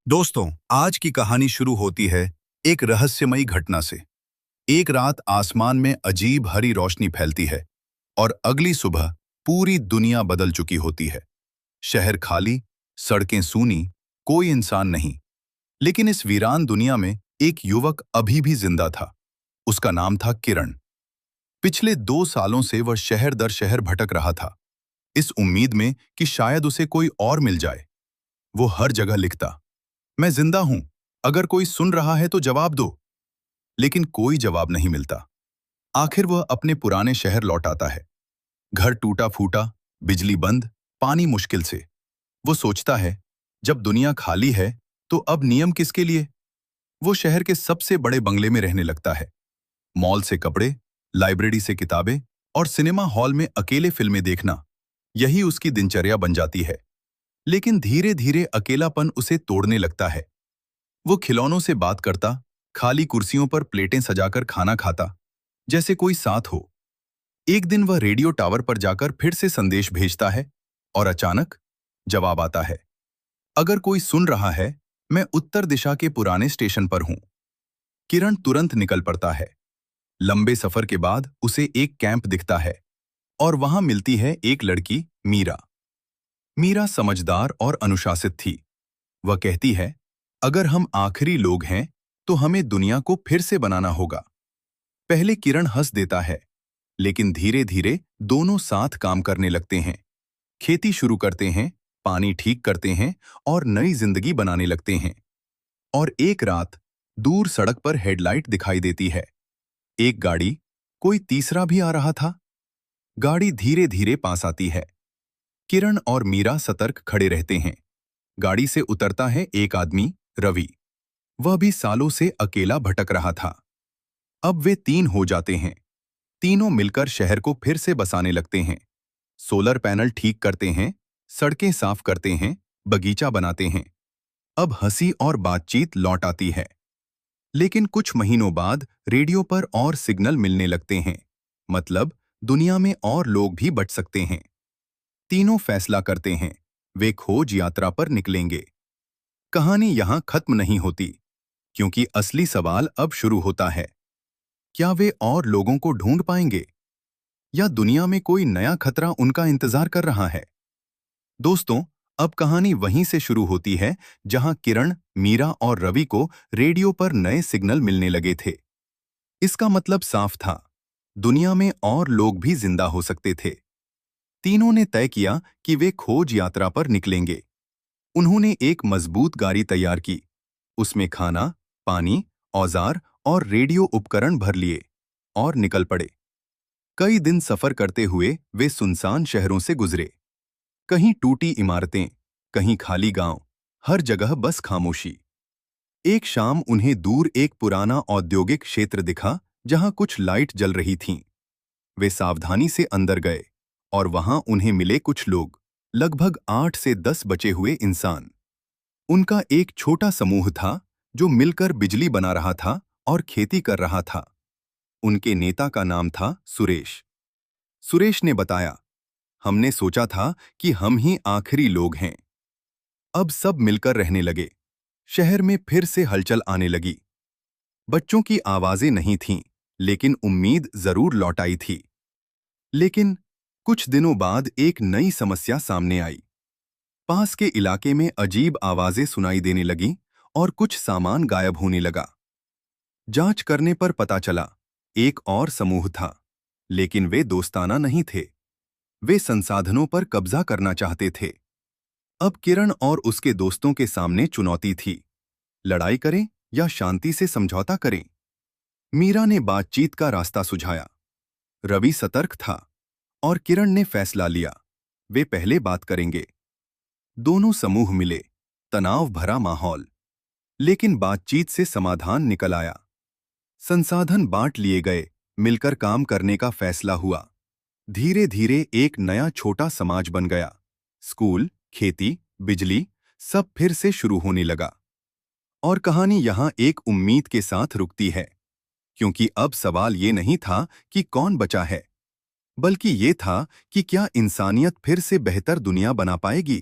दोस्तों, आज की कहानी शुरू होती है एक रहस्यमयी घटना से। एक रात आसमान में अजीब हरी रोशनी फैलती है और अगली सुबह पूरी दुनिया बदल चुकी होती है। शहर खाली, सड़कें सूनी, कोई इंसान नहीं। लेकिन इस वीरान दुनिया में एक युवक अभी भी जिंदा था। उसका नाम था किरण। पिछले 2 सालों से वह शहर दर शहर भटक रहा था, इस उम्मीद में कि शायद उसे कोई और मिल जाए। वो हर जगह लिखता, मैं जिंदा हूं, अगर कोई सुन रहा है तो जवाब दो। लेकिन कोई जवाब नहीं मिलता। आखिर वह अपने पुराने शहर लौट आता है। घर टूटा फूटा, बिजली बंद, पानी मुश्किल से। वो सोचता है, जब दुनिया खाली है तो अब नियम किसके लिए। वो शहर के सबसे बड़े बंगले में रहने लगता है। मॉल से कपड़े, लाइब्रेरी से किताबें और सिनेमा हॉल में अकेले फिल्में देखना, यही उसकी दिनचर्या बन जाती है। लेकिन धीरे धीरे अकेलापन उसे तोड़ने लगता है। वो खिलौनों से बात करता, खाली कुर्सियों पर प्लेटें सजाकर खाना खाता, जैसे कोई साथ हो। एक दिन वह रेडियो टावर पर जाकर फिर से संदेश भेजता है और अचानक जवाब आता है, अगर कोई सुन रहा है, मैं उत्तर दिशा के पुराने स्टेशन पर हूं। किरण तुरंत निकल पड़ता है। लंबे सफर के बाद उसे एक कैंप दिखता है और वहां मिलती है एक लड़की, मीरा। मीरा समझदार और अनुशासित थी। वह कहती है, अगर हम आखिरी लोग हैं तो हमें दुनिया को फिर से बनाना होगा। पहले किरण हंस देता है, लेकिन धीरे धीरे दोनों साथ काम करने लगते हैं। खेती शुरू करते हैं, पानी ठीक करते हैं और नई जिंदगी बनाने लगते हैं। और एक रात दूर सड़क पर हेडलाइट दिखाई देती है। एक गाड़ी, कोई तीसरा भी आ रहा था। गाड़ी धीरे धीरे पास आती है। किरण और मीरा सतर्क खड़े रहते हैं। गाड़ी से उतरता है एक आदमी, रवि। वह भी सालों से अकेला भटक रहा था। अब वे 3 हो जाते हैं। तीनों मिलकर शहर को फिर से बसाने लगते हैं। सोलर पैनल ठीक करते हैं, सड़कें साफ करते हैं, बगीचा बनाते हैं। अब हंसी और बातचीत लौट आती है। लेकिन कुछ महीनों बाद रेडियो पर और सिग्नल मिलने लगते हैं। मतलब दुनिया में और लोग भी बच सकते हैं। तीनों फैसला करते हैं, वे खोज यात्रा पर निकलेंगे। कहानी यहां खत्म नहीं होती, क्योंकि असली सवाल अब शुरू होता है। क्या वे और लोगों को ढूंढ पाएंगे, या दुनिया में कोई नया खतरा उनका इंतजार कर रहा है। दोस्तों, अब कहानी वहीं से शुरू होती है जहां किरण, मीरा और रवि को रेडियो पर नए सिग्नल मिलने लगे थे। इसका मतलब साफ था, दुनिया में और लोग भी जिंदा हो सकते थे। तीनों ने तय किया कि वे खोज यात्रा पर निकलेंगे। उन्होंने एक मजबूत गाड़ी तैयार की। उसमें खाना, पानी, औजार और रेडियो उपकरण भर लिए और निकल पड़े। कई दिन सफर करते हुए वे सुनसान शहरों से गुजरे। कहीं टूटी इमारतें, कहीं खाली गांव, हर जगह बस खामोशी। एक शाम उन्हें दूर एक पुराना औद्योगिक क्षेत्र दिखा, जहां कुछ लाइट जल रही थीं। वे सावधानी से अंदर गए और वहां उन्हें मिले कुछ लोग, लगभग 8 से 10 बचे हुए इंसान। उनका एक छोटा समूह था जो मिलकर बिजली बना रहा था और खेती कर रहा था। उनके नेता का नाम था सुरेश। सुरेश ने बताया, हमने सोचा था कि हम ही आखिरी लोग हैं। अब सब मिलकर रहने लगे। शहर में फिर से हलचल आने लगी। बच्चों की आवाजें नहीं थीं, लेकिन उम्मीद जरूर लौट आई थी। लेकिन कुछ दिनों बाद एक नई समस्या सामने आई। पास के इलाके में अजीब आवाजें सुनाई देने लगीं और कुछ सामान गायब होने लगा। जांच करने पर पता चला, एक और समूह था, लेकिन वे दोस्ताना नहीं थे। वे संसाधनों पर कब्जा करना चाहते थे। अब किरण और उसके दोस्तों के सामने चुनौती थी, लड़ाई करें या शांति से समझौता करें। मीरा ने बातचीत का रास्ता सुझाया। रवि सतर्क था और किरण ने फैसला लिया, वे पहले बात करेंगे। दोनों समूह मिले, तनाव भरा माहौल। लेकिन बातचीत से समाधान निकल आया। संसाधन बांट लिए गए, मिलकर काम करने का फैसला हुआ। धीरे धीरे एक नया छोटा समाज बन गया। स्कूल, खेती, बिजली, सब फिर से शुरू होने लगा। और कहानी यहाँ एक उम्मीद के साथ रुकती है, क्योंकि अब सवाल ये नहीं था कि कौन बचा है, बल्कि ये था कि क्या इंसानियत फिर से बेहतर दुनिया बना पाएगी।